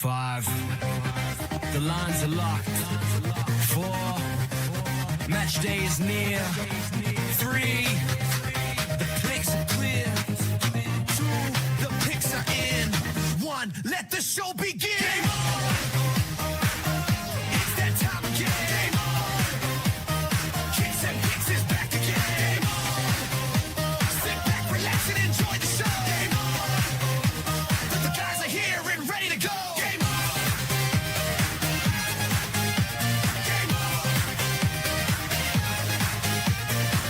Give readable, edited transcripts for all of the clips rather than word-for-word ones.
5. The lines are locked. 4. Match day is near. 3. The picks are clear. 2. The picks are in. 1. Let the show begin. Game on. It's that time again. Game on. Kicks and Picks is back again. Game on. Sit back, relax, and enjoy the show. Game on. The guys are here and ready to go. Game on. Game on.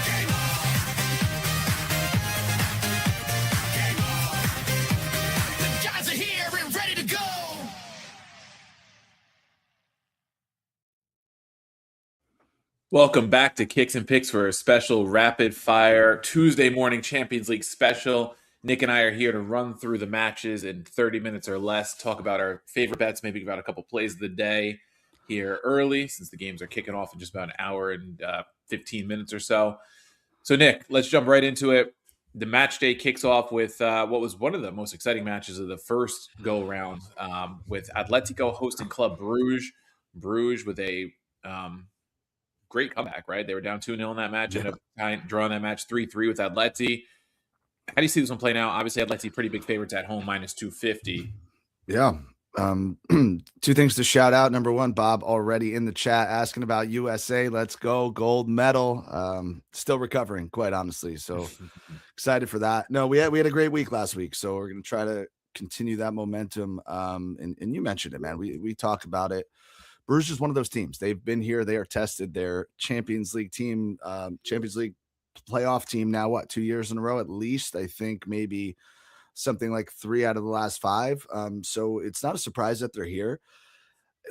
Game on. Game on. The guys are here and ready to go. Welcome back to Kicks and Picks for a special rapid fire Tuesday morning Champions League special. Nick and I are here to run through the matches in 30 minutes or less, talk about our favorite bets, maybe about a couple plays of the day here early since the games are kicking off in just about an hour and 15 minutes or so. So Nick, let's jump right into it. The match day kicks off with what was one of the most exciting matches of the first go round with Atletico hosting Club Bruges. Bruges with a great comeback, right? They were down 2-0 in that match, ended up drawing that match 3-3 with Atleti. How do you see this one playing out? Obviously, Atleti pretty big favorites at home, minus 250. Yeah. Two things to shout out. Number one, Bob already in the chat asking about USA. Let's go. Gold medal. Still recovering, quite honestly. So excited for that. No, we had a great week last week. So we're going to try to continue that momentum. And you mentioned it, man. We talk about it. Bruges is one of those teams. They've been here. They are tested. Their Champions League team, Champions League playoff team now, 2 years in a row at least? I think maybe something like 3 out of the last 5. So it's not a surprise that they're here.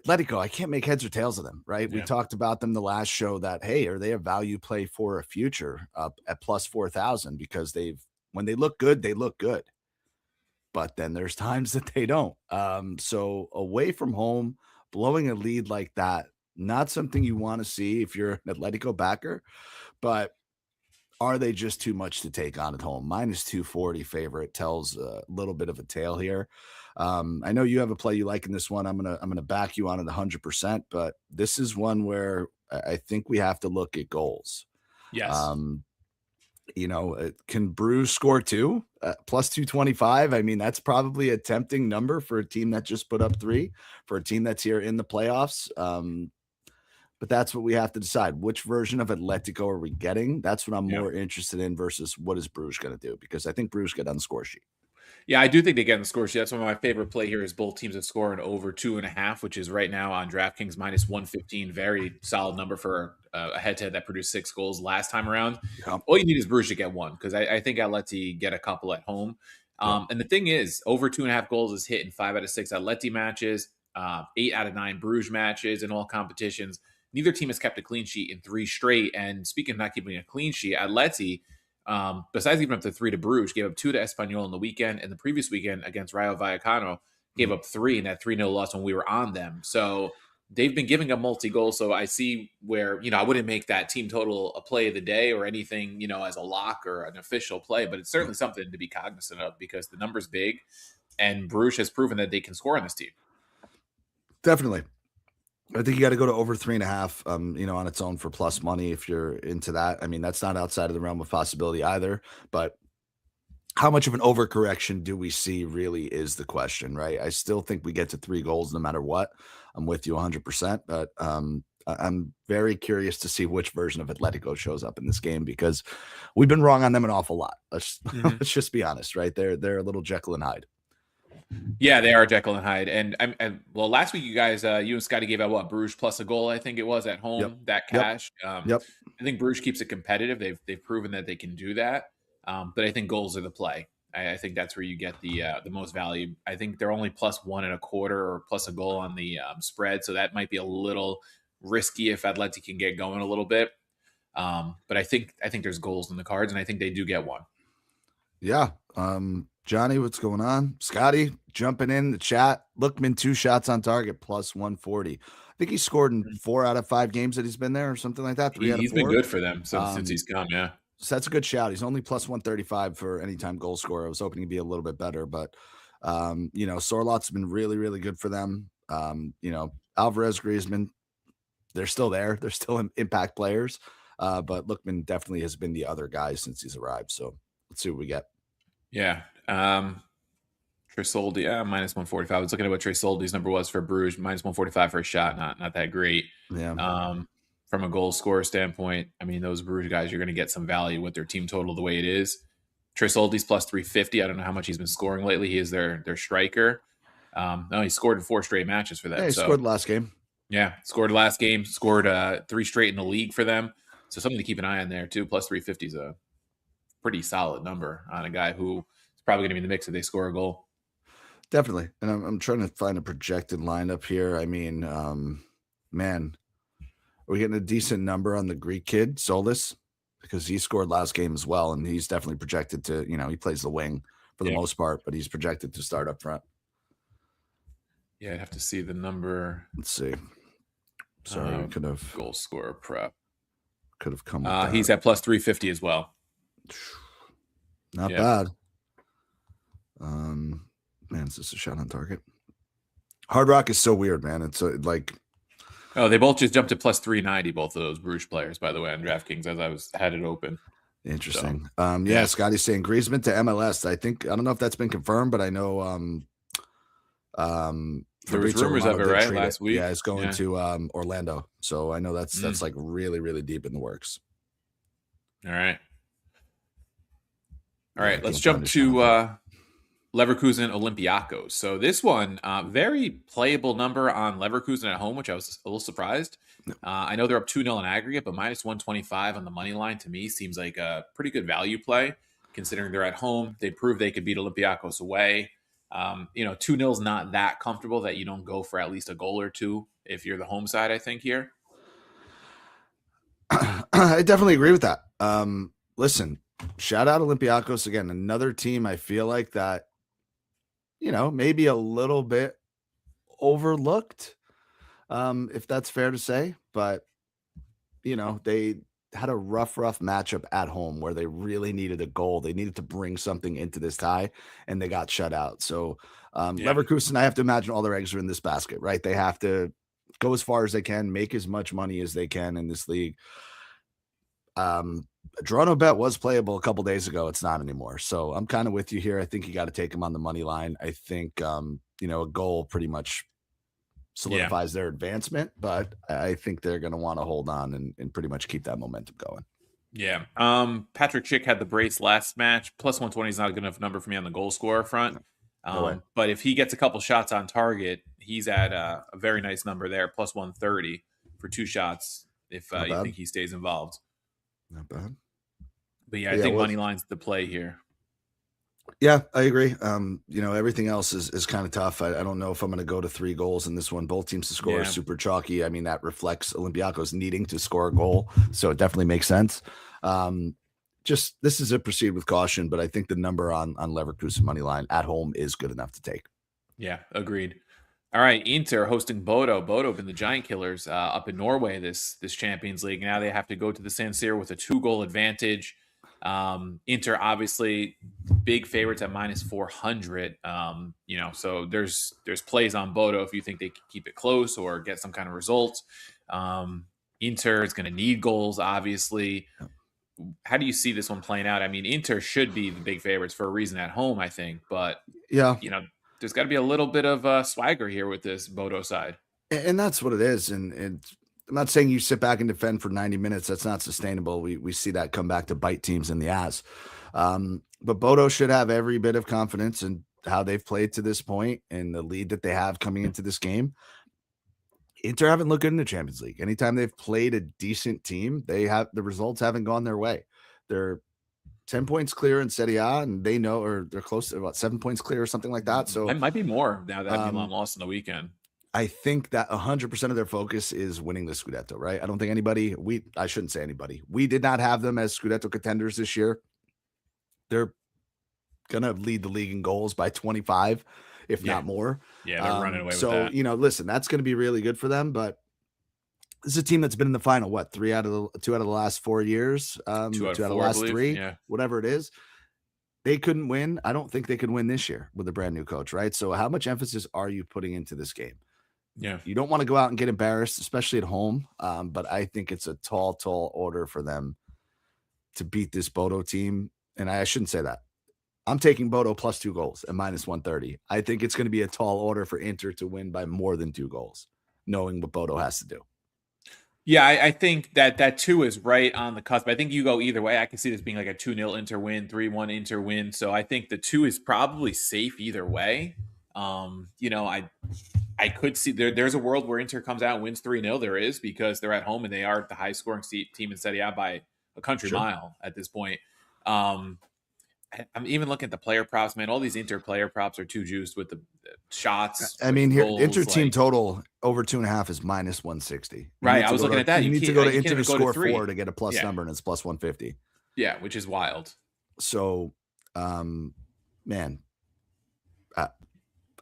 Atletico, I can't make heads or tails of them, right? We talked about them the last show that, hey, are they a value play for a future at plus 4,000? Because when they look good, they look good. But then there's times that they don't. So away from home, blowing a lead like that, not something you want to see if you're an Atletico backer, but are they just too much to take on at home? Minus 240 favorite tells a little bit of a tale here. I know you have a play you like in this one. I'm gonna back you on it 100%, but this is one where I think we have to look at goals. Yes. Can Bruges score 2? Plus 225? I mean, that's probably a tempting number for a team that just put up 3, for a team that's here in the playoffs. But that's what we have to decide. Which version of Atletico are we getting? That's what I'm more interested in versus what is Bruges going to do, because I think Bruges get on the score sheet. Yeah, I do think they get on the score sheet. That's one of my favorite play here is both teams that score an over 2.5, which is right now on DraftKings minus 115. Very solid number for a head-to-head that produced 6 goals last time around. All you need is Bruges to get 1, because I think Atleti get a couple at home. And the thing is, over 2.5 goals is hit in 5 out of 6 Atleti matches, 8 out of 9 Bruges matches in all competitions. Neither team has kept a clean sheet in 3 straight. And speaking of not keeping a clean sheet, Atleti, besides giving up the 3 to Bruges, gave up 2 to Espanyol in the weekend. And the previous weekend against Rayo Vallecano, gave up 3 in that 3-0 loss when we were on them. So they've been giving up multi-goals. So I see where, I wouldn't make that team total a play of the day or anything, as a lock or an official play. But it's certainly something to be cognizant of because the number's big. And Bruges has proven that they can score on this team. Definitely. I think you got to go to over 3.5, on its own for plus money if you're into that. I mean, that's not outside of the realm of possibility either. But how much of an overcorrection do we see really is the question, right? I still think we get to 3 goals no matter what. I'm with you 100%. But I'm very curious to see which version of Atletico shows up in this game because we've been wrong on them an awful lot. Let's just be honest, right? They're a little Jekyll and Hyde. Yeah, they are Jekyll and Hyde. And last week you guys, you and Scotty gave out Bruges plus a goal, I think it was at home, that cash. I think Bruges keeps it competitive. They've proven that they can do that. But I think goals are the play. I think that's where you get the most value. I think they're only plus 1.25 or plus a goal on the spread. So that might be a little risky if Atleti can get going a little bit. But I think there's goals in the cards and I think they do get 1. Yeah. Johnny, what's going on? Scotty jumping in the chat. Lookman 2 shots on target plus 140. I think he scored in 4 out of 5 games that he's been there or something like that. 3 out of 4. He's been good for them since he's come. Yeah. So that's a good shout. He's only plus 135 for anytime goal scorer. I was hoping he'd be a little bit better, but Sorlot's been really, really good for them. Alvarez, Griezmann, they're still there. They're still impact players. But Lookman definitely has been the other guy since he's arrived. So let's see what we get. Yeah. Tresoldi, minus 145. I was looking at what Tresoldi's number was for Bruges, minus 145 for a shot. Not that great. Yeah. From a goal scorer standpoint, I mean, those Bruges guys, you're going to get some value with their team total the way it is. Tresoldi's plus 350. I don't know how much he's been scoring lately. He is their striker. No, he scored in 4 straight matches for them. Yeah, he scored last game. Yeah, scored last game. Scored 3 straight in the league for them. So something to keep an eye on there too. Plus 350 is a pretty solid number on a guy who is probably going to be in the mix if they score a goal. Definitely. And I'm trying to find a projected lineup here. I mean, man, are we getting a decent number on the Greek kid, Solis? Because he scored last game as well, and he's definitely projected to, he plays the wing for the most part, but he's projected to start up front. Yeah, I'd have to see the number. Let's see. Sorry, could have goal scorer prep. Could have come with he's at plus 350 as well. Not bad. Man, is this a shot on target? Hard Rock is so weird, man. It's like... Oh, they both just jumped to plus 390, both of those Bruges players, by the way, on DraftKings as I had it open. Interesting. So, Scotty's saying Griezmann to MLS. I don't know if that's been confirmed, but I know there was rumors of it, right? Last week. Yeah, it's going to Orlando. So I know that's like really, really deep in the works. All right. Let's jump to Leverkusen Olympiacos. So this one, very playable number on Leverkusen at home, which I was a little surprised. I know they're up 2-0 in aggregate, but minus 125 on the money line to me seems like a pretty good value play, considering they're at home. They proved they could beat Olympiacos away. 2-0 is not that comfortable that you don't go for at least a goal or two if you're the home side, I think, here. I definitely agree with that. Listen, shout out Olympiacos again, another team I feel like that, maybe a little bit overlooked, if that's fair to say. But, they had a rough matchup at home where they really needed a goal. They needed to bring something into this tie, and they got shut out. So Leverkusen, I have to imagine all their eggs are in this basket, right? They have to go as far as they can, make as much money as they can in this league. Toronto bet was playable a couple days ago. It's not anymore. So I'm kind of with you here. I think you got to take them on the money line. I think, a goal pretty much solidifies their advancement, but I think they're going to want to hold on and pretty much keep that momentum going. Yeah. Patrick Schick had the brace last match. Plus 120 is not a good enough number for me on the goal scorer front. But if he gets a couple shots on target, he's at a very nice number there. Plus 130 for 2 shots if you think he stays involved. Not bad. But I think money line's the play here. Yeah, I agree. Everything else is kind of tough. I don't know if I'm going to go to 3 goals in this one. Both teams to score is super chalky. I mean, that reflects Olympiacos needing to score a goal. So it definitely makes sense. This is a proceed with caution, but I think the number on Leverkusen money line at home is good enough to take. Yeah, agreed. All right, Inter hosting Bodo. Bodo been the giant killers up in Norway this Champions League. Now they have to go to the San Siro with a 2-goal advantage. Inter obviously big favorites at minus 400. So there's plays on Bodo if you think they can keep it close or get some kind of result. Inter is going to need goals, obviously. How do you see this one playing out? I mean, Inter should be the big favorites for a reason at home, I think, but there's got to be a little bit of swagger here with this Bodo side. And that's what it is. And I'm not saying you sit back and defend for 90 minutes. That's not sustainable. We see that come back to bite teams in the ass. But Bodo should have every bit of confidence in how they've played to this point and the lead that they have coming into this game. Inter haven't looked good in the Champions League. Anytime they've played a decent team, the results haven't gone their way. They're 10 points clear in Serie A, and they know, or they're close to about 7 points clear or something like that. So it might be more now that Milan lost in the weekend. I think that 100% of their focus is winning the Scudetto, right? I don't think I shouldn't say anybody. We did not have them as Scudetto contenders this year. They're going to lead the league in goals by 25, if not more. Yeah, they're running away with that. So, listen, that's going to be really good for them, but this is a team that's been in the final, 2 out of the last 4 years, 2 out of the last 3, whatever it is. they couldn't win. I don't think they could win this year with a brand new coach, right? So how much emphasis are you putting into this game? Yeah. You don't want to go out and get embarrassed, especially at home. But I think it's a tall, tall order for them to beat this Bodo team. And I shouldn't say that. I'm taking Bodo plus 2 goals at minus 130. I think it's going to be a tall order for Inter to win by more than 2 goals, knowing what Bodo has to do. Yeah, I think that 2 is right on the cusp. I think you go either way. I can see this being like a 2-0 Inter win, 3-1 Inter win. So I think the 2 is probably safe either way. I could see there's a world where Inter comes out and wins 3-0. There is, because they're at home and they are the highest scoring team in Serie A by a country mile at this point. I'm even looking at the player props, man. All these Inter player props are too juiced with the shots. I mean, here Inter team total over 2.5 is minus 160. Right. I was looking at that. You need to go to Inter to score 4 to get a plus number, and it's plus 150. Yeah, which is wild. So, man, I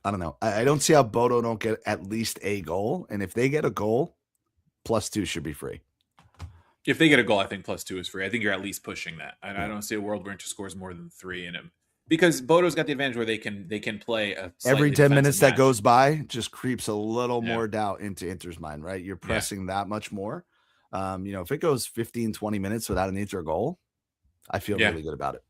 don't know. I don't see how Bodo don't get at least a goal. And if they get a goal, plus 2 should be free. If they get a goal, I think plus 2 is free. I think you're at least pushing that. I don't see a world where Inter scores more than 3 in him, because Bodo's got the advantage where they can play every 10 minutes that goes by just creeps a little more doubt into Inter's mind, right? You're pressing that much more. If it goes 15, 20 minutes without an Inter goal, I feel really good about it.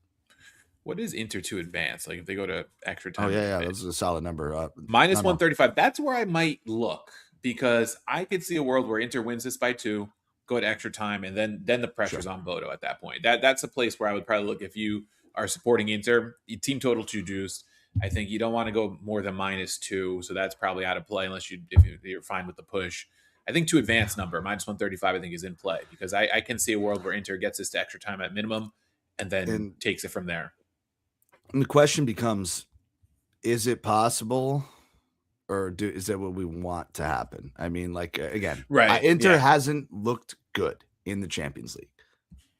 What is Inter to advance? Like if they go to extra time? Oh, yeah. This is a solid number. Minus 135. That's where I might look, because I could see a world where Inter wins this by 2, go to extra time, and then the pressure's on Bodo at that point. That's a place where I would probably look if you are supporting Inter. Team total 2 juiced. I think you don't want to go more than minus 2, so that's probably out of play unless if you're fine with the push. I think to advance number minus 135, I think is in play, because I can see a world where Inter gets this to extra time at minimum and then takes it from there. And the question becomes, is it possible, or is that what we want to happen? I mean, like, again, Inter hasn't looked good in the Champions League,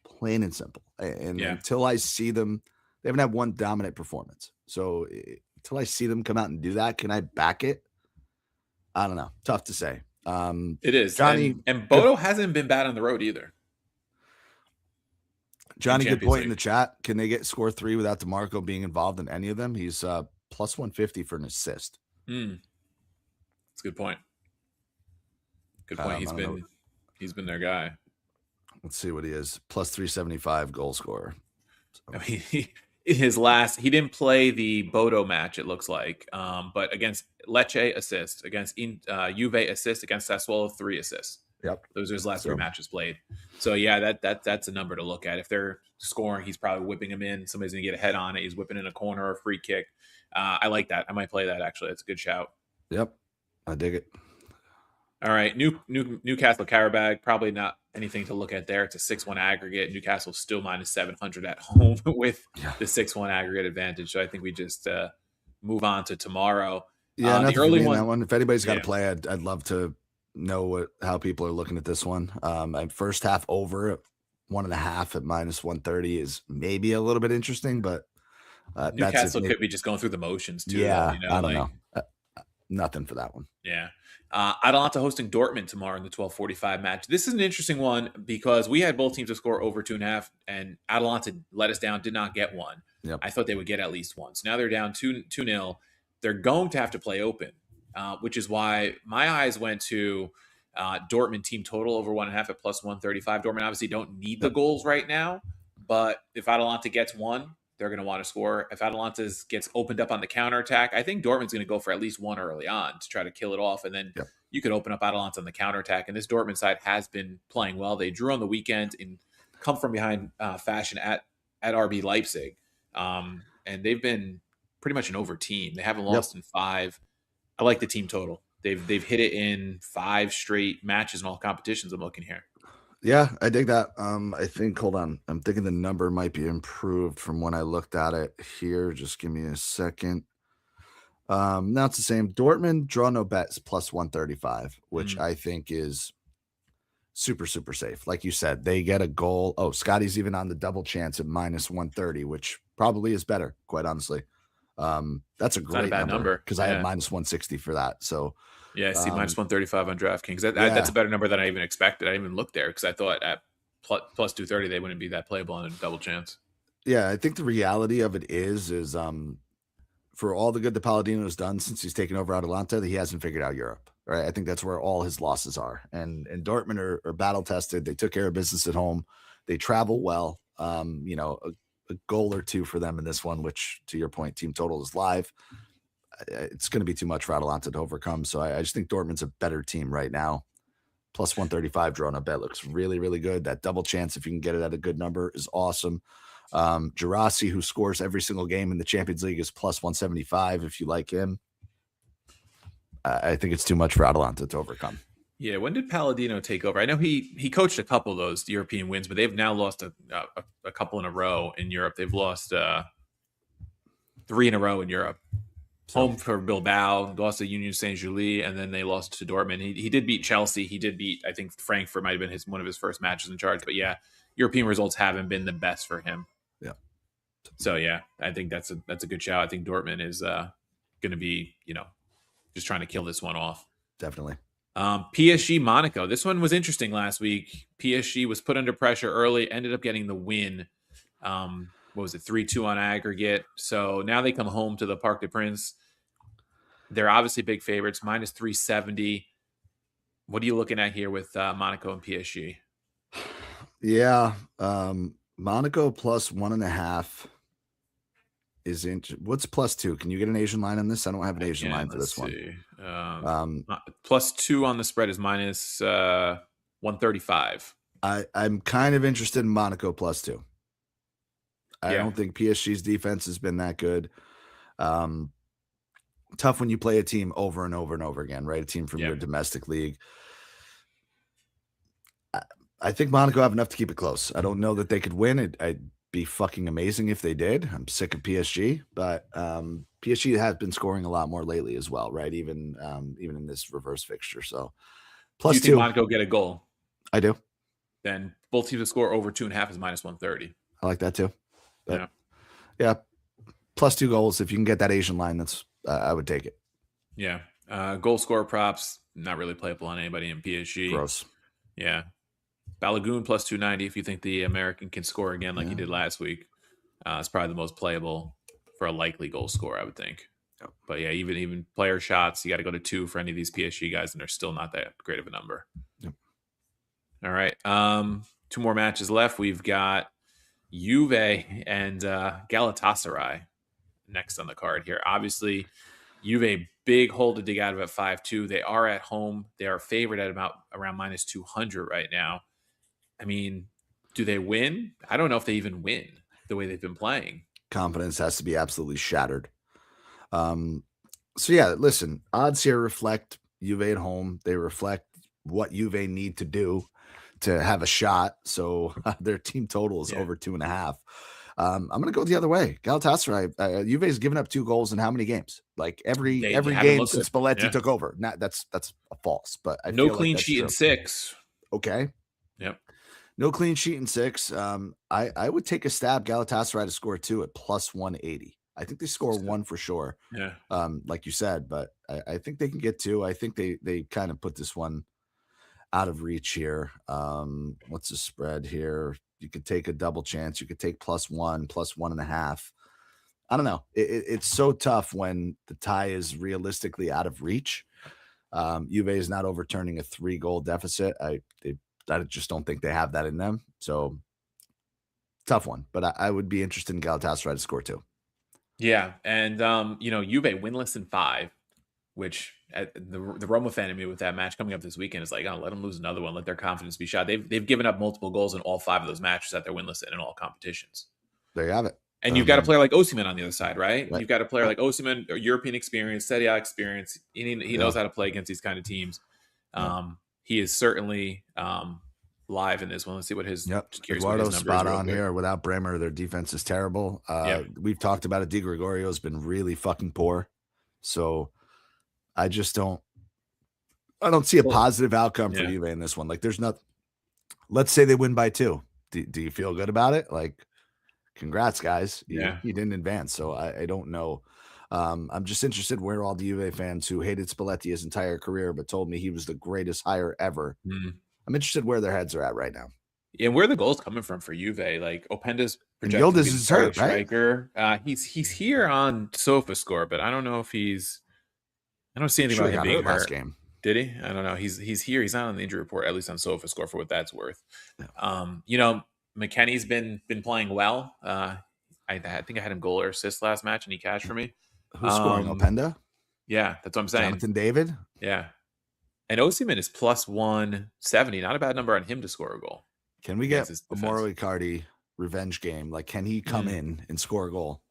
plain and simple. And until I see them, they haven't had one dominant performance. So until I see them come out and do that, can I back it? I don't know. Tough to say. It is. Johnny, and Bodo hasn't been bad on the road either. Johnny, good point in the chat. Can they score 3 without DeMarco being involved in any of them? He's plus 150 for an assist. That's a good point. Good point. He's been their guy. Let's see what he is. Plus 375 goal scorer. So. I mean, he didn't play the Bodo match, it looks like. But against Lecce, assist. Against Juve, assist. Against Sassuolo, 3 assists. Yep. Those are his last 3 matches played. So yeah, that's a number to look at. If they're scoring, he's probably whipping them in. Somebody's gonna get a head on it. He's whipping in a corner or a free kick. I like that. I might play that actually. That's a good shout. Yep. I dig it. All right. Newcastle Karabag, probably not anything to look at there. It's a 6-1 aggregate. Newcastle still minus 700 at home with the 6-1 aggregate advantage. So I think we just move on to tomorrow. Yeah, the early one. That one. If anybody's got to play, I'd love to know how people are looking at this one. First half over 1.5 at minus 130 is maybe a little bit interesting, but Newcastle could be just going through the motions too. Yeah, I don't know. Nothing for that one. Yeah. Atalanta hosting Dortmund tomorrow in the 12:45 match. This is an interesting one because we had both teams to score over 2.5, and Atalanta let us down, did not get one. Yep. I thought they would get at least one. So now they're down 2-0. They're going to have to play open, which is why my eyes went to Dortmund team total over 1.5 at plus 135. Dortmund obviously don't need the goals right now, but if Atalanta gets one, they're going to want to score. If Atalanta gets opened up on the counterattack, I think Dortmund's going to go for at least one early on to try to kill it off. And then you could open up Atalanta on the counterattack. And this Dortmund side has been playing well. They drew on the weekend and come from behind fashion at RB Leipzig. And they've been pretty much an over team. They haven't lost in 5. I like the team total. They've hit it in 5 straight matches in all competitions. I'm looking here. Yeah, I dig that. I think, hold on. I'm thinking the number might be improved from when I looked at it here. Just give me a second. Now it's the same. Dortmund draw no bets plus 135, which I think is super, super safe. Like you said, they get a goal. Oh, Scotty's even on the double chance at minus 130, which probably is better, quite honestly. That's a great number because I had minus 160 for that. So yeah, I see minus 135 on DraftKings. That's a better number than I even expected. I didn't even look there because I thought at plus 230 they wouldn't be that playable on a double chance. Yeah, I think the reality of it is for all the good that Palladino's done since he's taken over Atalanta, that he hasn't figured out Europe. Right. I think that's where all his losses are. And Dortmund are battle tested. They took care of business at home. They travel well. A goal or two for them in this one, which to your point, team total is live. It's going to be too much for Atalanta to overcome. So I just think Dortmund's a better team right now. Plus 135 drawn up bet looks really, really good. That double chance, if you can get it at a good number, is awesome. Girassi, who scores every single game in the Champions League, is plus 175 if you like him. I think it's too much for Atalanta to overcome. Yeah, when did Palladino take over? I know he coached a couple of those European wins, but they've now lost a couple in a row in Europe. They've lost 3 in a row in Europe. Home for Bilbao, lost to Union Saint-Gilles, and then they lost to Dortmund. He did beat Chelsea. He did beat, I think, Frankfurt might have been one of his first matches in charge. But yeah, European results haven't been the best for him. Yeah. So yeah, I think that's a good shout. I think Dortmund is going to be, just trying to kill this one off. Definitely. PSG Monaco. This one was interesting last week. PSG was put under pressure early, ended up getting the win. What was it, 3-2 on aggregate? So now they come home to the Parc des Princes. They're obviously big favorites, minus 370. What are you looking at here with Monaco and PSG? Yeah, Monaco plus 1.5 is in. What's plus 2? Can you get an Asian line on this? I don't have an Asian line for this one. Plus 2 on the spread is minus 135. I'm kind of interested in Monaco plus 2. I don't think PSG's defense has been that good. Tough when you play a team over and over and over again, right? A team from your domestic league. I think Monaco have enough to keep it close. I don't know that they could win. It'd be fucking amazing if they did. I'm sick of PSG, but PSG has been scoring a lot more lately as well, right? Even in this reverse fixture. So plus do you 2. Think Monaco get a goal? I do. Then both teams to score over 2.5 is minus 130. I like that too. But, yeah, plus 2 goals. If you can get that Asian line, that's I would take it. Yeah, goal scorer props not really playable on anybody in PSG. Gross. Yeah, Balogun plus 290. If you think the American can score again like he did last week, it's probably the most playable for a likely goal scorer, I would think. Yep. But yeah, even player shots, you got to go to 2 for any of these PSG guys, and they're still not that great of a number. Yep. All right, 2 more matches left. We've got Juve and Galatasaray next on the card here. Obviously, Juve big hole to dig out of at 5-2. They are at home. They are favored at around minus 200 right now. I mean, do they win? I don't know if they even win the way they've been playing. Confidence has to be absolutely shattered. So yeah, listen, odds here reflect Juve at home. They reflect what Juve need to do to have a shot. So their team total is over 2.5. I'm going to go the other way. Galatasaray, Juve has given up 2 goals in how many games? Like every game since Spalletti took over. That's a false, but I no feel clean like sheet in 6. Okay. Yep. No clean sheet in 6. I would take a stab Galatasaray to score 2 at plus 180. I think they score 1 for sure. Yeah. Like you said, but I think they can get 2. I think they kind of put this one out of reach here. What's the spread here? You could take a double chance. You could take plus 1, plus 1.5. I don't know. It's so tough when the tie is realistically out of reach. Juve is not overturning a 3-goal deficit. I just don't think they have that in them. So tough one, but I would be interested in Galatasaray to score 2. Yeah. And, Juve winless in 5, which the Roma fan in me with that match coming up this weekend is like, oh, let them lose another one. Let their confidence be shot. They've given up multiple goals in all 5 of those matches that they're winless in all competitions. There you have it. And you've got a player like Osimhen on the other side, right? You've got a player like Osimhen, European experience, Serie A experience. He knows how to play against these kind of teams. He is certainly live in this one. Let's see what his Eduardo's spot on here. Without Bremer, their defense is terrible. We've talked about it. Di Gregorio's been really fucking poor. So I don't see a positive outcome for Juve in this one. Like there's not, let's say they win by 2. Do you feel good about it? Like, congrats guys. You didn't advance. So I don't know. I'm just interested where all the Juve fans who hated Spalletti his entire career, but told me he was the greatest hire ever. I'm interested where their heads are at right now. And where are the goals coming from for Juve? Like Openda's And projected to Yildiz be the is starting hurt, right? striker. He's here on SofaScore, but I don't know if I don't see anything Sure, about he him got being hurt last hurt. game. Did he? I don't know. He's here. He's not on the injury report, at least on SofaScore, for what that's worth. McKennie's been playing well. I think I had him goal or assist last match, and he cashed for me. Who's scoring? Openda? Yeah, that's what I'm saying. Jonathan David? Yeah. And Osimhen is plus 170. Not a bad number on him to score a goal. Can we get a Mauro Icardi revenge game? Like, can he come in and score a goal?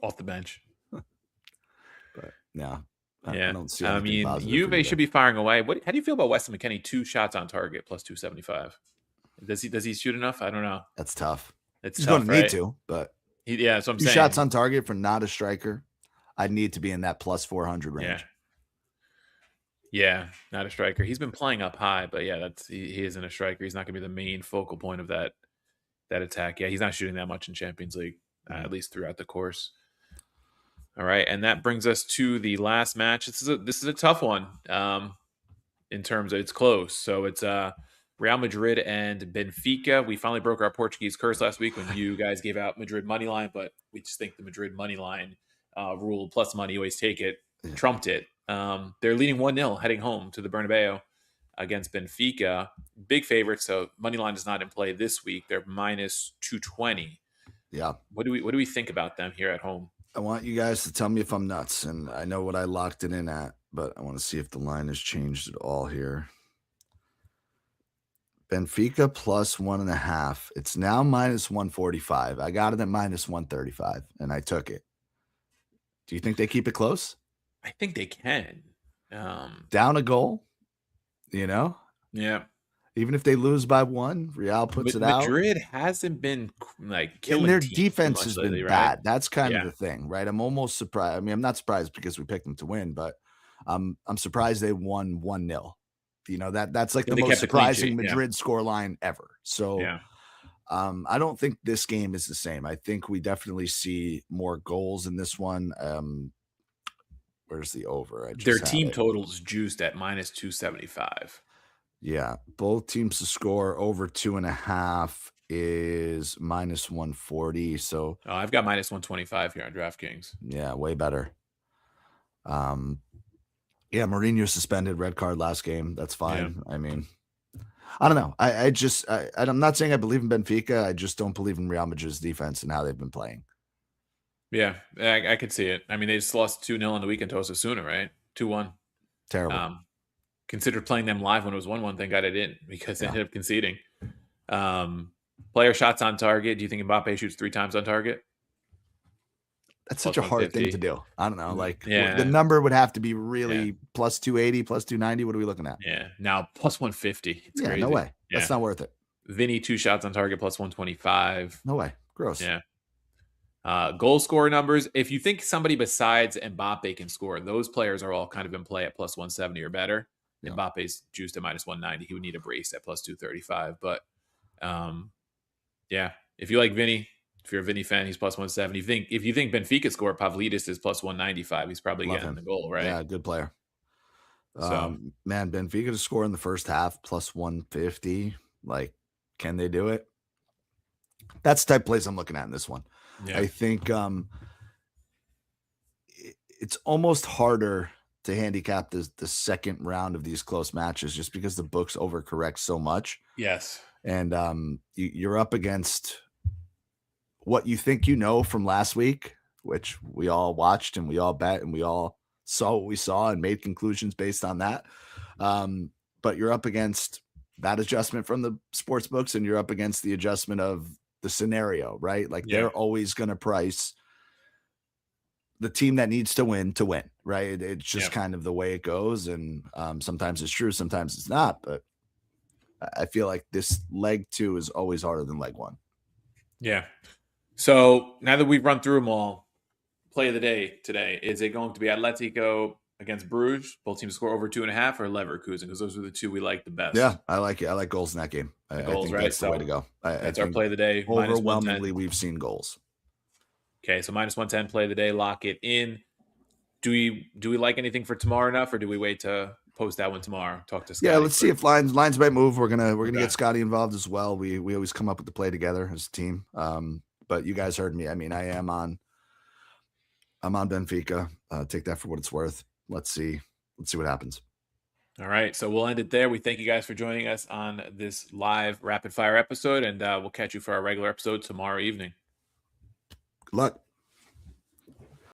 Off the bench. But yeah. I don't see I mean, Juve should be firing away. How do you feel about Weston McKennie? 2 shots on target plus 275. Does he shoot enough? I don't know. That's tough. He's going to need to, but that's what I'm 2 saying. shots on target for not a striker. I'd need to be in that plus 400 range. Yeah, not a striker. He's been playing up high, but yeah, he isn't a striker. He's not going to be the main focal point of that attack. Yeah, he's not shooting that much in Champions League, at least throughout the course. All right, and that brings us to the last match. This is a tough one. In terms of it's close. So it's Real Madrid and Benfica. We finally broke our Portuguese curse last week when you guys gave out Madrid money line, but we just think the Madrid money line rule plus money, always take it, trumped it. They're leading 1-0 heading home to the Bernabeu against Benfica. Big favorite, so money line is not in play this week. They're minus 220. Yeah. What do we think about them here at home? I want you guys to tell me if I'm nuts, and I know what I locked it in at, but I want to see if the line has changed at all here. Benfica plus 1.5. It's now minus 145. I got it at minus 135, and I took it. Do you think they keep it close? I think they can. Down a goal, Yeah. Even if they lose by 1, Real puts it out. Madrid hasn't been like killing. And their defense has been lately, bad. Right? That's kind of the thing, right? I'm almost surprised. I mean, I'm not surprised because we picked them to win, but I'm surprised they won 1-0. That's like the most surprising Madrid scoreline ever. So I don't think this game is the same. I think we definitely see more goals in this one. Where's the over? Their team totals juiced at minus 275. Yeah, both teams to score over 2.5 is minus 140. So I've got minus 125 here on DraftKings. Yeah, way better. Yeah, Mourinho suspended, red card last game. That's fine. Yeah. I mean, I don't know. I'm not saying I believe in Benfica. I just don't believe in Real Madrid's defense and how they've been playing. Yeah, I could see it. I mean, they just lost 2-0 on the weekend to Osasuna, right? 2-1. Terrible. Considered playing them live when it was 1-1. Thank God I didn't, because they ended up conceding. Player shots on target. Do you think Mbappe shoots 3 times on target? That's such a hard thing to do. I don't know. Like the number would have to be really plus 280, plus 290. What are we looking at? Yeah. Now plus 150. It's crazy. No way. Yeah. That's not worth it. Vinny 2 shots on target plus 125. No way. Gross. Yeah. Goal scorer numbers. If you think somebody besides Mbappe can score, those players are all kind of in play at plus 170 or better. Yeah. Mbappe's juiced at minus 190. He would need a brace at plus 235. But if you like Vinny, if you're a Vinny fan, he's plus 170. If you think Benfica score, Pavlidis is plus 195. He's probably getting the goal, right? Yeah, good player. So, man, Benfica to score in the first half plus 150. Like, can they do it? That's the type of plays I'm looking at in this one. Yeah. I think it's almost harder to handicap the second round of these close matches just because the books overcorrect so much. Yes. And you're up against what you think from last week, which we all watched and we all bet and we all saw what we saw and made conclusions based on that. But you're up against that adjustment from the sports books and you're up against the adjustment of the scenario, right? Like they're always going to price the team that needs to win, right? It's just kind of the way it goes. And sometimes it's true, sometimes it's not. But I feel like this leg 2 is always harder than leg 1. Yeah. So now that we've run through them all, play of the day today, is it going to be Atletico against Bruges? Both teams score over 2.5, or Leverkusen? Because those are the 2 we like the best. Yeah, I like it. I like goals in that game. I think that's the way to go. That's our play of the day. Overwhelmingly, we've seen goals. Okay, so minus 110 play of the day. Lock it in. Do we like anything for tomorrow enough, or do we wait to post that one tomorrow. Talk to Scotty. Yeah, let's see if lines might move. We're gonna Okay. get Scotty involved as well. We always come up with the play together as a team. But you guys heard me. I mean, I'm on Benfica. Take that for what it's worth. Let's see what happens. All right, so we'll end it there. We thank you guys for joining us on this live rapid fire episode, and we'll catch you for our regular episode tomorrow evening. Good luck.